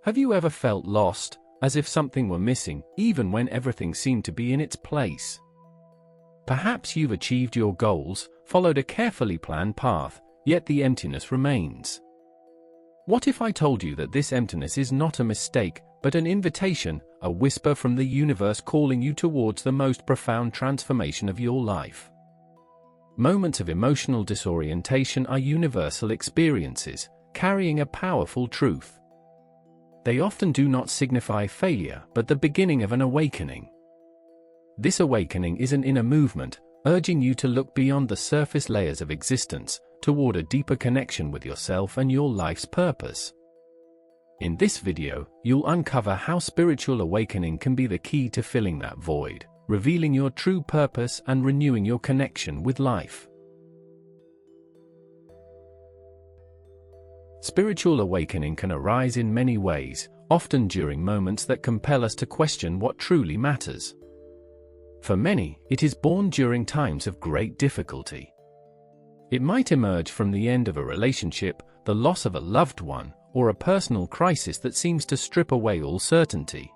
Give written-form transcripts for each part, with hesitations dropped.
Have you ever felt lost, as if something were missing, even when everything seemed to be in its place? Perhaps you've achieved your goals, followed a carefully planned path, yet the emptiness remains. What if I told you that this emptiness is not a mistake, but an invitation, a whisper from the universe calling you towards the most profound transformation of your life? Moments of emotional disorientation are universal experiences, carrying a powerful truth. They often do not signify failure, but the beginning of an awakening. This awakening is an inner movement, urging you to look beyond the surface layers of existence, toward a deeper connection with yourself and your life's purpose. In this video, you'll uncover how spiritual awakening can be the key to filling that void, revealing your true purpose and renewing your connection with life. Spiritual awakening can arise in many ways, often during moments that compel us to question what truly matters. For many, it is born during times of great difficulty. It might emerge from the end of a relationship, the loss of a loved one, or a personal crisis that seems to strip away all certainty.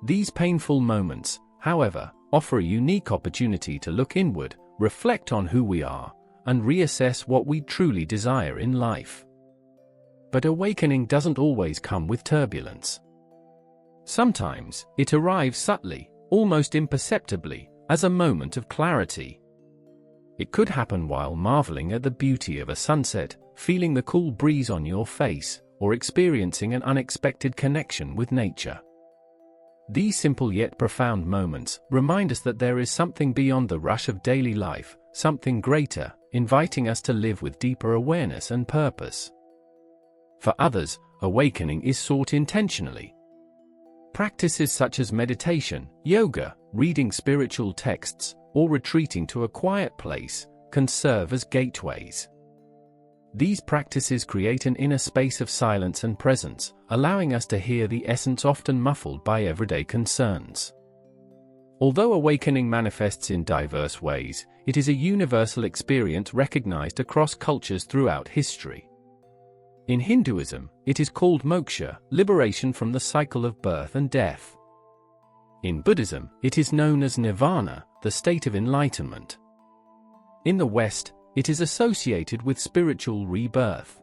These painful moments, however, offer a unique opportunity to look inward, reflect on who we are, and reassess what we truly desire in life. But awakening doesn't always come with turbulence. Sometimes, it arrives subtly, almost imperceptibly, as a moment of clarity. It could happen while marveling at the beauty of a sunset, feeling the cool breeze on your face, or experiencing an unexpected connection with nature. These simple yet profound moments remind us that there is something beyond the rush of daily life, something greater, inviting us to live with deeper awareness and purpose. For others, awakening is sought intentionally. Practices such as meditation, yoga, reading spiritual texts, or retreating to a quiet place can serve as gateways. These practices create an inner space of silence and presence, allowing us to hear the essence often muffled by everyday concerns. Although awakening manifests in diverse ways, it is a universal experience recognized across cultures throughout history. In Hinduism, it is called moksha, liberation from the cycle of birth and death. In Buddhism, it is known as nirvana, the state of enlightenment. In the West, it is associated with spiritual rebirth.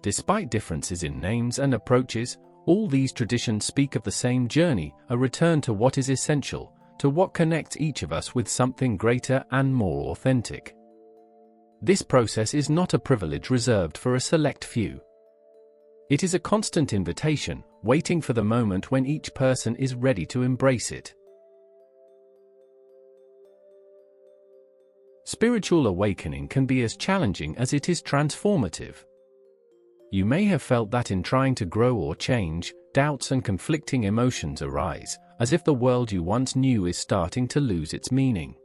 Despite differences in names and approaches, all these traditions speak of the same journey, a return to what is essential, to what connects each of us with something greater and more authentic. This process is not a privilege reserved for a select few. It is a constant invitation, waiting for the moment when each person is ready to embrace it. Spiritual awakening can be as challenging as it is transformative. You may have felt that in trying to grow or change, doubts and conflicting emotions arise, as if the world you once knew is starting to lose its meaning.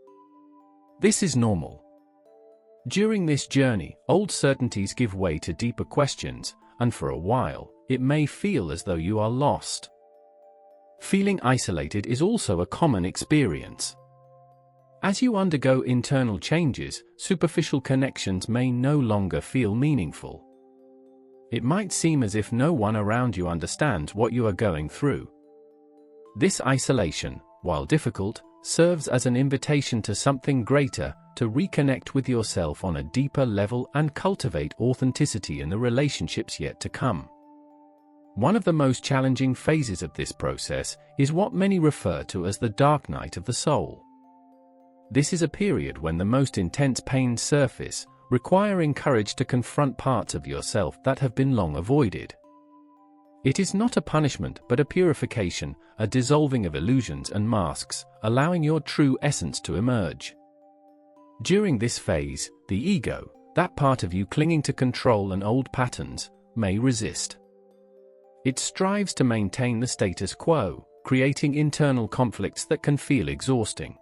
This is normal. During this journey, old certainties give way to deeper questions, and for a while, it may feel as though you are lost. Feeling isolated is also a common experience. As you undergo internal changes, superficial connections may no longer feel meaningful. It might seem as if no one around you understands what you are going through. This isolation, while difficult, serves as an invitation to something greater, to reconnect with yourself on a deeper level and cultivate authenticity in the relationships yet to come. One of the most challenging phases of this process is what many refer to as the dark night of the soul. This is a period when the most intense pains surface, requiring courage to confront parts of yourself that have been long avoided. It is not a punishment but a purification, a dissolving of illusions and masks, allowing your true essence to emerge. During this phase, the ego, that part of you clinging to control and old patterns, may resist. It strives to maintain the status quo, creating internal conflicts that can feel exhausting.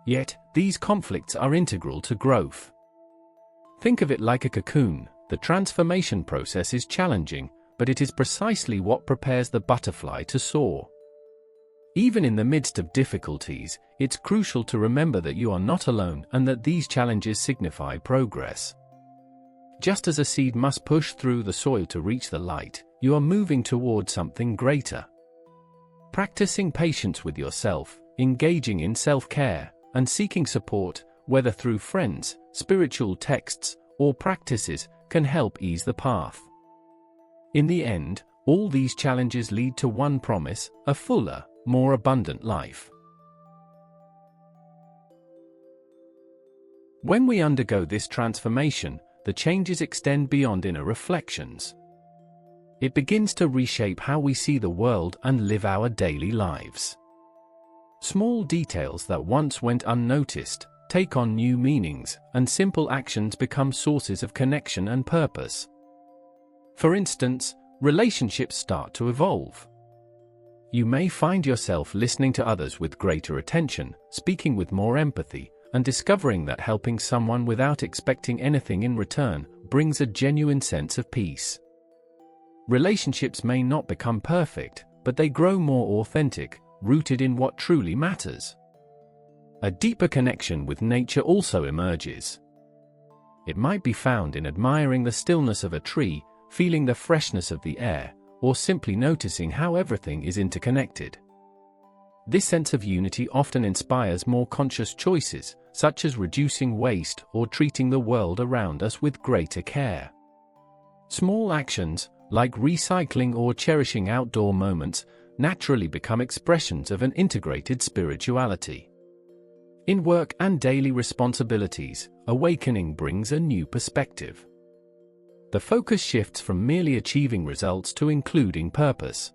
Yet, these conflicts are integral to growth. Think of it like a cocoon. The transformation process is challenging, but it is precisely what prepares the butterfly to soar. Even in the midst of difficulties, it's crucial to remember that you are not alone and that these challenges signify progress. Just as a seed must push through the soil to reach the light, you are moving toward something greater. Practicing patience with yourself, engaging in self-care, and seeking support, whether through friends, spiritual texts, or practices, can help ease the path. In the end, all these challenges lead to one promise: a fuller, more abundant life. When we undergo this transformation, the changes extend beyond inner reflections. It begins to reshape how we see the world and live our daily lives. Small details that once went unnoticed take on new meanings, and simple actions become sources of connection and purpose. For instance, relationships start to evolve. You may find yourself listening to others with greater attention, speaking with more empathy, and discovering that helping someone without expecting anything in return brings a genuine sense of peace. Relationships may not become perfect, but they grow more authentic, rooted in what truly matters. A deeper connection with nature also emerges. It might be found in admiring the stillness of a tree, feeling the freshness of the air, or simply noticing how everything is interconnected. This sense of unity often inspires more conscious choices, such as reducing waste or treating the world around us with greater care. Small actions, like recycling or cherishing outdoor moments, naturally become expressions of an integrated spirituality. In work and daily responsibilities, awakening brings a new perspective. The focus shifts from merely achieving results to including purpose.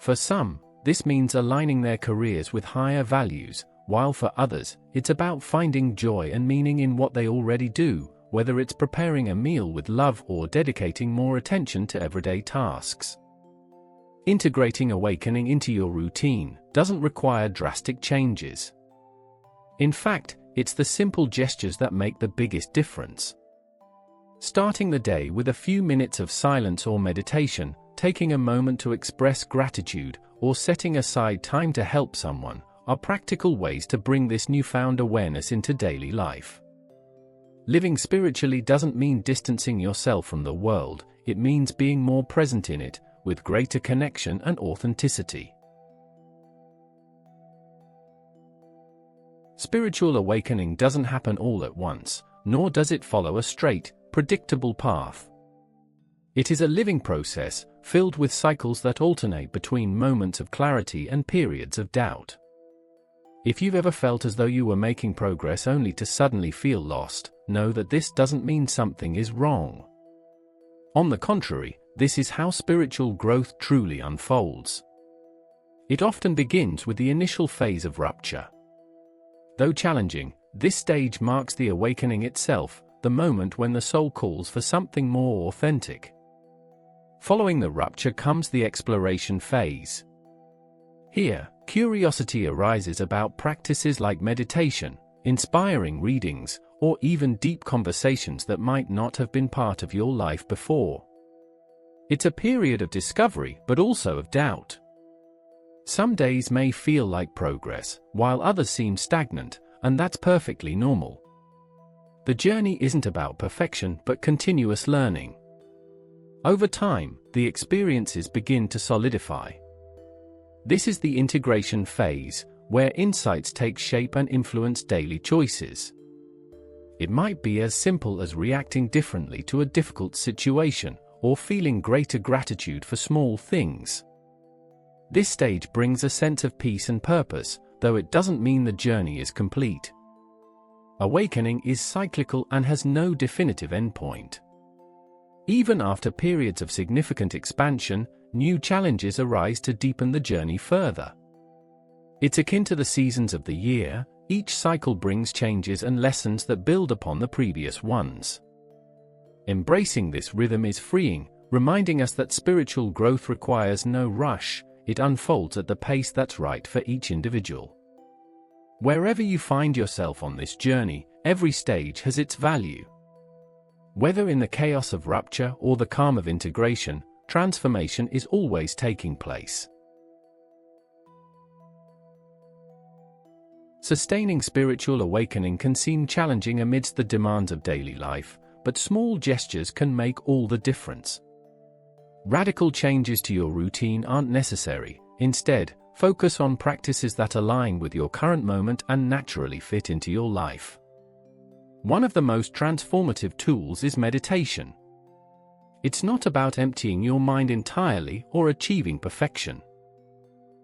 For some, this means aligning their careers with higher values, while for others, it's about finding joy and meaning in what they already do, whether it's preparing a meal with love or dedicating more attention to everyday tasks. Integrating awakening into your routine doesn't require drastic changes. In fact, it's the simple gestures that make the biggest difference. Starting the day with a few minutes of silence or meditation, taking a moment to express gratitude, or setting aside time to help someone, are practical ways to bring this newfound awareness into daily life. Living spiritually doesn't mean distancing yourself from the world, it means being more present in it, with greater connection and authenticity. Spiritual awakening doesn't happen all at once, nor does it follow a straight, predictable path. It is a living process, filled with cycles that alternate between moments of clarity and periods of doubt. If you've ever felt as though you were making progress only to suddenly feel lost, know that this doesn't mean something is wrong. On the contrary, this is how spiritual growth truly unfolds. It often begins with the initial phase of rupture. Though challenging, this stage marks the awakening itself, the moment when the soul calls for something more authentic. Following the rupture comes the exploration phase. Here, curiosity arises about practices like meditation, inspiring readings, or even deep conversations that might not have been part of your life before. It's a period of discovery, but also of doubt. Some days may feel like progress, while others seem stagnant, and that's perfectly normal. The journey isn't about perfection, but continuous learning. Over time, the experiences begin to solidify. This is the integration phase, where insights take shape and influence daily choices. It might be as simple as reacting differently to a difficult situation, or feeling greater gratitude for small things. This stage brings a sense of peace and purpose, though it doesn't mean the journey is complete. Awakening is cyclical and has no definitive endpoint. Even after periods of significant expansion, new challenges arise to deepen the journey further. It's akin to the seasons of the year, each cycle brings changes and lessons that build upon the previous ones. Embracing this rhythm is freeing, reminding us that spiritual growth requires no rush, it unfolds at the pace that's right for each individual. Wherever you find yourself on this journey, every stage has its value. Whether in the chaos of rupture or the calm of integration, transformation is always taking place. Sustaining spiritual awakening can seem challenging amidst the demands of daily life, but small gestures can make all the difference. Radical changes to your routine aren't necessary. Instead, focus on practices that align with your current moment and naturally fit into your life. One of the most transformative tools is meditation. It's not about emptying your mind entirely or achieving perfection.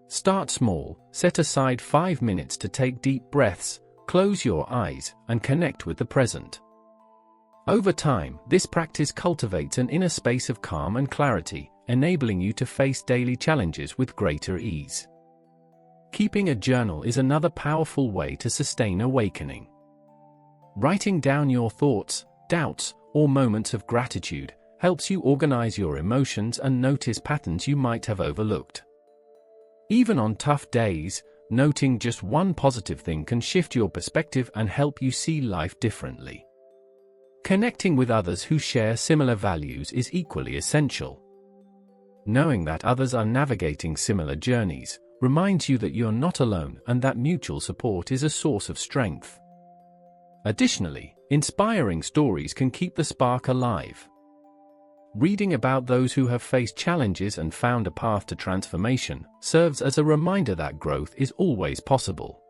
Start small, set aside 5 minutes to take deep breaths, close your eyes, and connect with the present. Over time, this practice cultivates an inner space of calm and clarity, enabling you to face daily challenges with greater ease. Keeping a journal is another powerful way to sustain awakening. Writing down your thoughts, doubts, or moments of gratitude helps you organize your emotions and notice patterns you might have overlooked. Even on tough days, noting just one positive thing can shift your perspective and help you see life differently. Connecting with others who share similar values is equally essential. Knowing that others are navigating similar journeys reminds you that you're not alone and that mutual support is a source of strength. Additionally, inspiring stories can keep the spark alive. Reading about those who have faced challenges and found a path to transformation serves as a reminder that growth is always possible.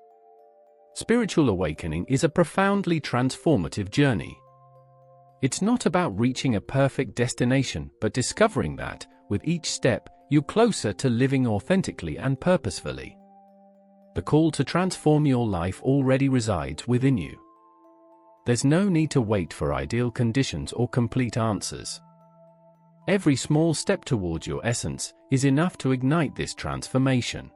Spiritual awakening is a profoundly transformative journey. It's not about reaching a perfect destination, but discovering that, with each step, you're closer to living authentically and purposefully. The call to transform your life already resides within you. There's no need to wait for ideal conditions or complete answers. Every small step towards your essence is enough to ignite this transformation.